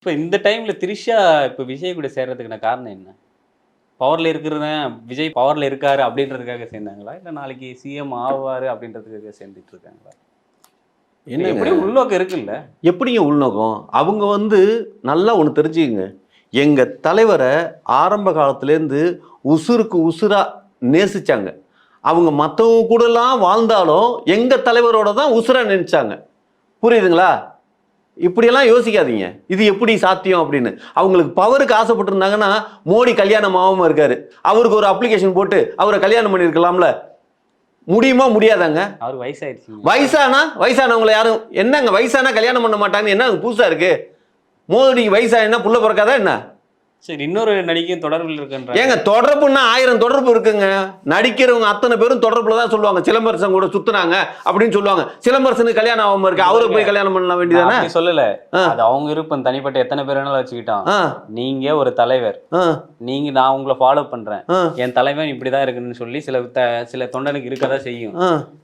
இப்ப இந்த டைம்ல திரிஷா இப்ப விஜய் கூட சேர்றதுக்கான காரணம் என்ன? பவர்ல இருக்கிறவன் விஜய் பவர்ல இருக்காரு அப்படின்றதுக்காக சேர்ந்தாங்களா? இல்ல நாளைக்கு சிஎம் ஆவாரு அப்படின்றதுக்காக சேர்ந்துட்டு இருக்காங்களா? என்னங்க எப்படியும் உள்நோக்கம் இருக்குல்ல. எப்படிங்க உள்நோக்கம்? அவங்க நல்லா ஒன்று தெரிஞ்சுக்கங்க. எங்க தலைவரை ஆரம்ப காலத்திலேருந்து உசுருக்கு உசுரா நேசிச்சாங்க. அவங்க மற்றவங்க கூடலாம் வாழ்ந்தாலும் எங்க தலைவரோட தான் உசுரா நினைச்சாங்க. புரியுதுங்களா? இப்படியெல்லாம் யோசிக்காதீங்க. இது எப்படி சாத்தியம் அப்படின்னு. அவங்களுக்கு பவருக்கு ஆசைப்பட்டு இருந்தாங்கன்னா மோடி கல்யாணம் ஆகாம இருக்காரு. அவருக்கு ஒரு அப்ளிகேஷன் போட்டு அவரை கல்யாணம் பண்ணியிருக்கலாம்ல. முடியுமா முடியாதாங்க? அவர் வயசாயிடுச்சு. வயசானவங்களை யாரும் என்னங்க வயசானா கல்யாணம் பண்ண மாட்டாங்கன்னு என்ன புதுசா இருக்கு? மோடிக்கு வயசானா புள்ள பிறக்காதா என்ன? சரி, இன்னொரு நடிகையும் தொடர்பில் இருக்குன்ற. ஏங்க தொடர்புன்னா 1000 தொடர்பு இருக்குங்க. நடிக்கிறவங்க அத்தனை பேரும் தொடர்புல தான் சொல்லுவாங்க. சிலம்பரசன் கூட சுத்துனாங்க அப்படின்னு சொல்லுவாங்க. சிலம்பரசனுக்கு கல்யாணம் ஆகாம இருக்கு, அவருக்கு போய் கல்யாணம் பண்ண வேண்டியதானே? சொல்லல, அது அவங்க விருப்பம். தனிப்பட்ட எத்தனை பேர் வேணாலும் வச்சுக்கிட்டோம். நீங்க ஒரு தலைவர், நான் உங்களை ஃபாலோ பண்றேன், என் தலைவன் இப்படிதான் இருக்குன்னு சொல்லி சில தொண்டனுக்கு இருக்கதான் செய்யும்.